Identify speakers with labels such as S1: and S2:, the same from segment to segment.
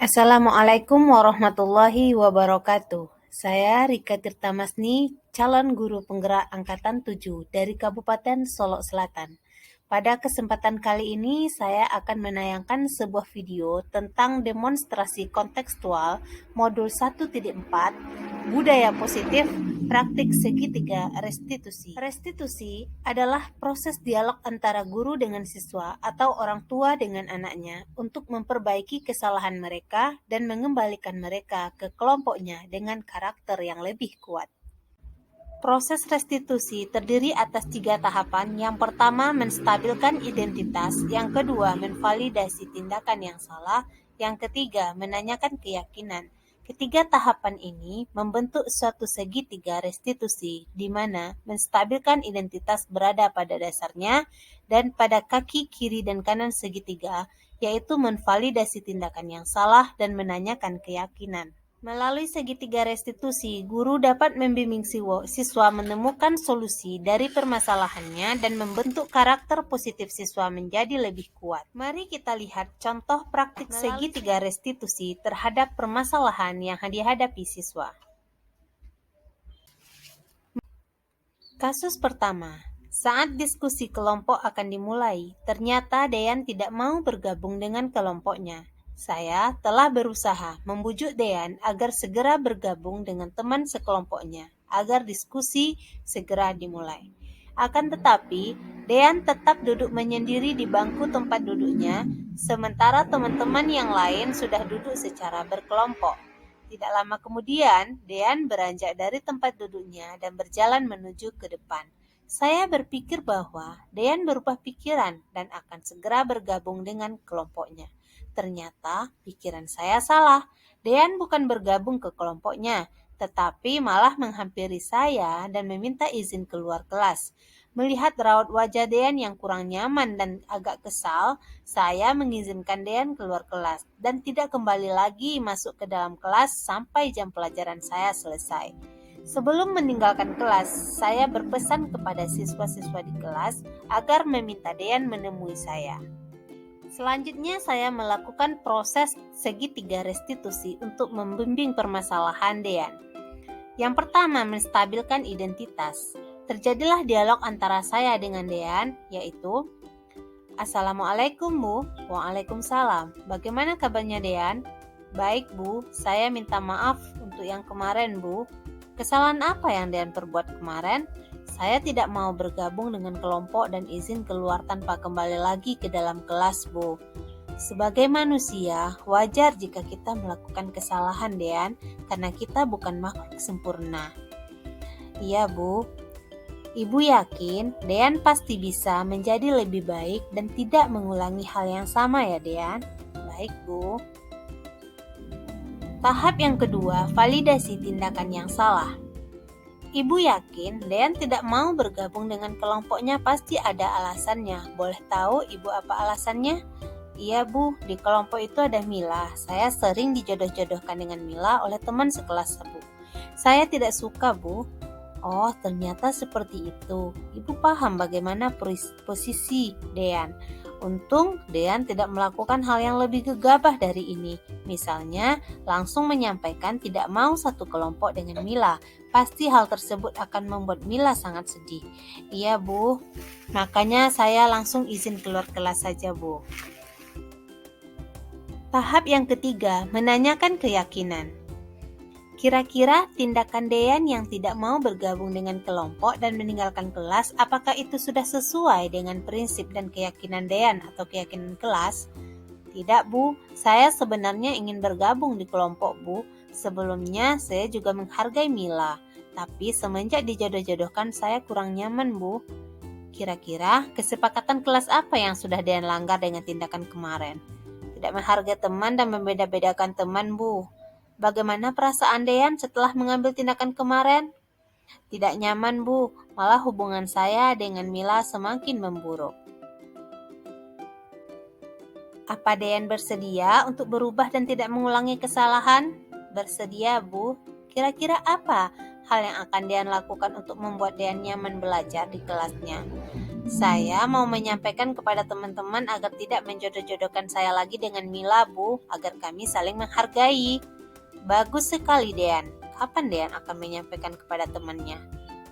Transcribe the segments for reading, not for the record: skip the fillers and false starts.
S1: Assalamualaikum warahmatullahi wabarakatuh. Saya Rika Tirtamasni, calon guru penggerak angkatan 7 dari Kabupaten Solok Selatan. Pada kesempatan kali ini saya akan menayangkan sebuah video tentang demonstrasi kontekstual modul 1.4 Budaya Positif Praktik Segitiga Restitusi. Restitusi adalah proses dialog antara guru dengan siswa atau orang tua dengan anaknya untuk memperbaiki kesalahan mereka dan mengembalikan mereka ke kelompoknya dengan karakter yang lebih kuat. Proses restitusi terdiri atas 3 tahapan. Yang pertama, menstabilkan identitas. Yang kedua, menvalidasi tindakan yang salah. Yang ketiga, menanyakan keyakinan. Ketiga tahapan ini membentuk suatu segitiga restitusi, di mana menstabilkan identitas berada pada dasarnya dan pada kaki kiri dan kanan segitiga, yaitu menvalidasi tindakan yang salah dan menanyakan keyakinan. Melalui segitiga restitusi, guru dapat membimbing siswa menemukan solusi dari permasalahannya dan membentuk karakter positif siswa menjadi lebih kuat. Mari kita lihat contoh praktik segitiga restitusi terhadap permasalahan yang dihadapi siswa. Kasus pertama. Saat diskusi kelompok akan dimulai, ternyata Dean tidak mau bergabung dengan kelompoknya. Saya telah berusaha membujuk Dean agar segera bergabung dengan teman sekelompoknya, agar diskusi segera dimulai. Akan tetapi, Dean tetap duduk menyendiri di bangku tempat duduknya, sementara teman-teman yang lain sudah duduk secara berkelompok. Tidak lama kemudian, Dean beranjak dari tempat duduknya dan berjalan menuju ke depan. Saya berpikir bahwa Dean berubah pikiran dan akan segera bergabung dengan kelompoknya. Ternyata pikiran saya salah. Dean bukan bergabung ke kelompoknya, tetapi malah menghampiri saya dan meminta izin keluar kelas. Melihat raut wajah Dean yang kurang nyaman dan agak kesal, saya mengizinkan Dean keluar kelas dan tidak kembali lagi masuk ke dalam kelas sampai jam pelajaran saya selesai. Sebelum meninggalkan kelas, saya berpesan kepada siswa-siswa di kelas agar meminta Dean menemui saya. Selanjutnya saya melakukan proses segitiga restitusi untuk membimbing permasalahan Dean. Yang pertama, menstabilkan identitas. Terjadilah dialog antara saya dengan Dean, yaitu, Assalamualaikum Bu. Waalaikumsalam. Bagaimana kabarnya Dean? Baik Bu, saya minta maaf untuk yang kemarin Bu. Kesalahan apa yang Dean perbuat kemarin? Saya tidak mau bergabung dengan kelompok dan izin keluar tanpa kembali lagi ke dalam kelas Bu. Sebagai manusia, wajar jika kita melakukan kesalahan Dean, karena kita bukan makhluk sempurna. Iya Bu. Ibu yakin Dean pasti bisa menjadi lebih baik dan tidak mengulangi hal yang sama ya Dean? Baik Bu. Tahap yang kedua, validasi tindakan yang salah. Ibu yakin Dean tidak mau bergabung dengan kelompoknya pasti ada alasannya. Boleh tahu Ibu apa alasannya? Iya Bu, di kelompok itu ada Mila. Saya sering dijodoh-jodohkan dengan Mila oleh teman sekelas Bu. Saya tidak suka Bu. Oh, ternyata seperti itu. Ibu paham bagaimana posisi Dean. Untung Dean tidak melakukan hal yang lebih gegabah dari ini. Misalnya, langsung menyampaikan tidak mau satu kelompok dengan Mila. Pasti hal tersebut akan membuat Mila sangat sedih. Iya Bu, makanya saya langsung izin keluar kelas saja Bu. Tahap yang ketiga, menanyakan keyakinan. Kira-kira tindakan Dean yang tidak mau bergabung dengan kelompok dan meninggalkan kelas, apakah itu sudah sesuai dengan prinsip dan keyakinan Dean atau keyakinan kelas? Tidak Bu, saya sebenarnya ingin bergabung di kelompok Bu. Sebelumnya saya juga menghargai Mila, tapi semenjak dijodoh-jodohkan saya kurang nyaman Bu. Kira-kira kesepakatan kelas apa yang sudah Dean langgar dengan tindakan kemarin? Tidak menghargai teman dan membeda-bedakan teman Bu. Bagaimana perasaan Dean setelah mengambil tindakan kemarin? Tidak nyaman Bu, malah hubungan saya dengan Mila semakin memburuk. Apa Dean bersedia untuk berubah dan tidak mengulangi kesalahan? Bersedia Bu. Kira-kira apa hal yang akan Dean lakukan untuk membuat Dean nyaman belajar di kelasnya? Saya mau menyampaikan kepada teman-teman agar tidak menjodoh-jodohkan saya lagi dengan Mila, Bu, agar kami saling menghargai. Bagus sekali, Dean. Kapan Dean akan menyampaikan kepada temannya?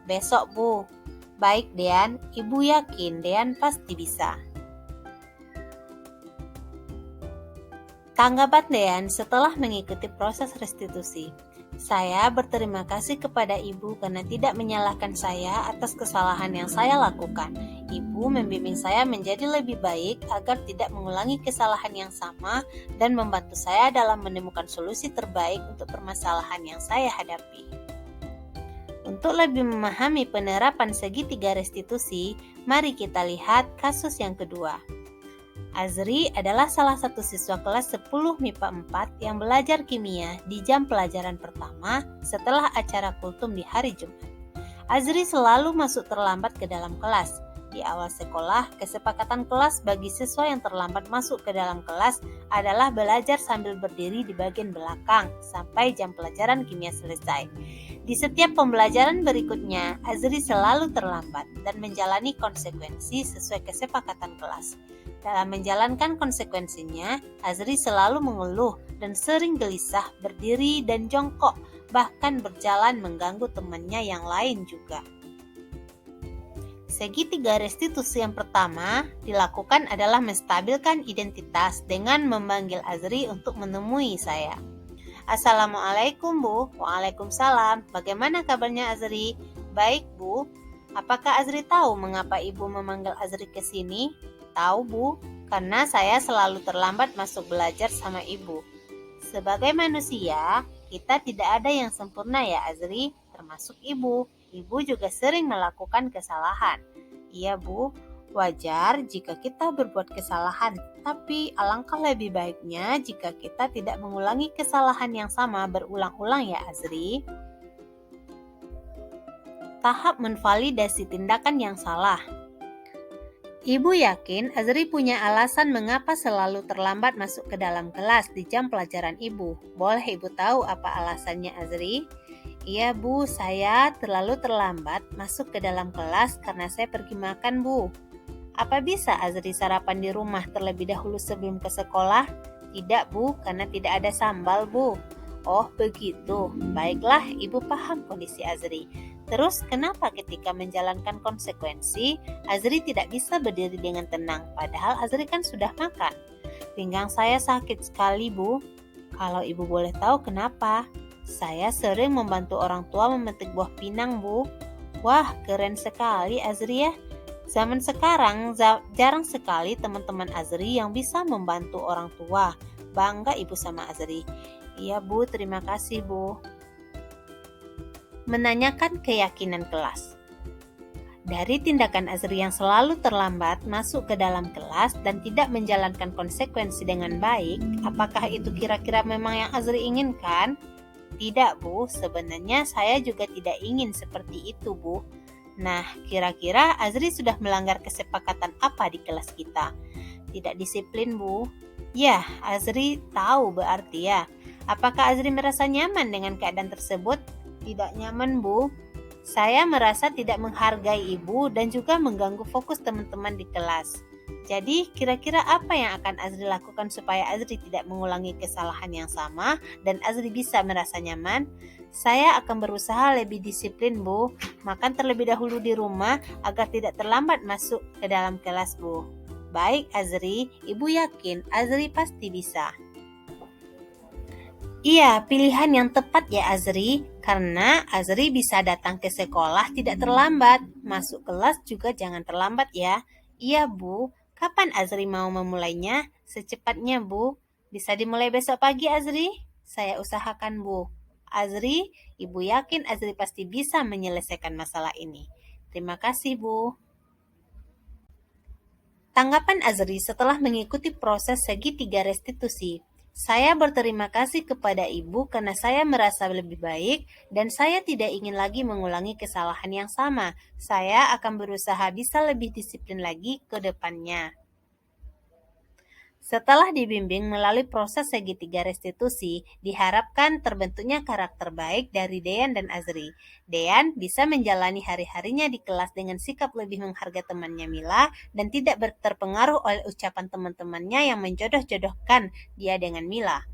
S1: Besok, Bu. Baik, Dean. Ibu yakin Dean pasti bisa. Tanggapan Dean setelah mengikuti proses restitusi. Saya berterima kasih kepada Ibu karena tidak menyalahkan saya atas kesalahan yang saya lakukan. Ibu membimbing saya menjadi lebih baik agar tidak mengulangi kesalahan yang sama dan membantu saya dalam menemukan solusi terbaik untuk permasalahan yang saya hadapi. Untuk lebih memahami penerapan segitiga restitusi, mari kita lihat kasus yang kedua. Azri adalah salah satu siswa kelas 10 MIPA 4 yang belajar kimia di jam pelajaran pertama setelah acara kultum di hari Jumat. Azri selalu masuk terlambat ke dalam kelas. Di awal sekolah, kesepakatan kelas bagi siswa yang terlambat masuk ke dalam kelas adalah belajar sambil berdiri di bagian belakang sampai jam pelajaran kimia selesai. Di setiap pembelajaran berikutnya, Azri selalu terlambat dan menjalani konsekuensi sesuai kesepakatan kelas. Dalam menjalankan konsekuensinya, Azri selalu mengeluh dan sering gelisah berdiri dan jongkok, bahkan berjalan mengganggu temannya yang lain juga. Segitiga restitusi yang pertama dilakukan adalah menstabilkan identitas dengan memanggil Azri untuk menemui saya. Assalamualaikum, Bu. Waalaikumsalam. Bagaimana kabarnya Azri? Baik, Bu. Apakah Azri tahu mengapa Ibu memanggil Azri ke sini? Tahu, Bu, karena saya selalu terlambat masuk belajar sama Ibu. Sebagai manusia, kita tidak ada yang sempurna ya Azri, termasuk Ibu. Ibu juga sering melakukan kesalahan. Iya, Bu, wajar jika kita berbuat kesalahan, tapi alangkah lebih baiknya jika kita tidak mengulangi kesalahan yang sama berulang-ulang ya Azri. Tahap menvalidasi tindakan yang salah. Ibu yakin Azri punya alasan mengapa selalu terlambat masuk ke dalam kelas di jam pelajaran Ibu. Boleh Ibu tahu apa alasannya Azri? Iya, Bu, saya terlalu terlambat masuk ke dalam kelas karena saya pergi makan, Bu. Apa bisa Azri sarapan di rumah terlebih dahulu sebelum ke sekolah? Tidak, Bu, karena tidak ada sambal, Bu. Oh, begitu. Baiklah, Ibu paham kondisi Azri. Terus, kenapa ketika menjalankan konsekuensi, Azri tidak bisa berdiri dengan tenang, padahal Azri kan sudah makan? Pinggang saya sakit sekali, Bu. Kalau Ibu boleh tahu kenapa? Saya sering membantu orang tua memetik buah pinang, Bu. Wah, keren sekali Azri ya. Zaman sekarang jarang sekali teman-teman Azri yang bisa membantu orang tua. Bangga Ibu sama Azri. Iya, Bu, terima kasih, Bu. Menanyakan keyakinan kelas. Dari tindakan Azri yang selalu terlambat masuk ke dalam kelas dan tidak menjalankan konsekuensi dengan baik, apakah itu kira-kira memang yang Azri inginkan? Tidak, Bu, sebenarnya saya juga tidak ingin seperti itu, Bu. Nah, kira-kira Azri sudah melanggar kesepakatan apa di kelas kita? Tidak disiplin, Bu. Ya, Azri tahu berarti ya. Apakah Azri merasa nyaman dengan keadaan tersebut? Tidak nyaman, Bu. Saya merasa tidak menghargai Ibu dan juga mengganggu fokus teman-teman di kelas. Jadi, kira-kira apa yang akan Azri lakukan supaya Azri tidak mengulangi kesalahan yang sama dan Azri bisa merasa nyaman? Saya akan berusaha lebih disiplin, Bu. Makan terlebih dahulu di rumah agar tidak terlambat masuk ke dalam kelas, Bu. Baik, Azri. Ibu yakin Azri pasti bisa. Iya, pilihan yang tepat ya Azri, karena Azri bisa datang ke sekolah tidak terlambat. Masuk kelas juga jangan terlambat ya. Iya, Bu. Kapan Azri mau memulainya? Secepatnya, Bu. Bisa dimulai besok pagi, Azri? Saya usahakan, Bu. Azri, Ibu yakin Azri pasti bisa menyelesaikan masalah ini. Terima kasih, Bu. Tanggapan Azri setelah mengikuti proses segitiga restitusi. Saya berterima kasih kepada Ibu karena saya merasa lebih baik dan saya tidak ingin lagi mengulangi kesalahan yang sama. Saya akan berusaha bisa lebih disiplin lagi ke depannya. Setelah dibimbing melalui proses segitiga restitusi, diharapkan terbentuknya karakter baik dari Dean dan Azri. Dean bisa menjalani hari-harinya di kelas dengan sikap lebih menghargai temannya Mila dan tidak terpengaruh oleh ucapan teman-temannya yang menjodoh-jodohkan dia dengan Mila.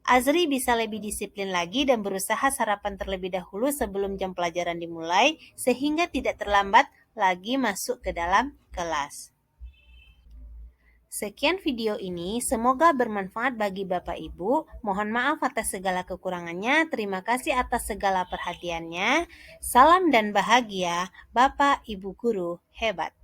S1: Azri bisa lebih disiplin lagi dan berusaha sarapan terlebih dahulu sebelum jam pelajaran dimulai, sehingga tidak terlambat lagi masuk ke dalam kelas. Sekian video ini, semoga bermanfaat bagi Bapak Ibu. Mohon maaf atas segala kekurangannya. Terima kasih atas segala perhatiannya. Salam dan bahagia, Bapak Ibu Guru hebat.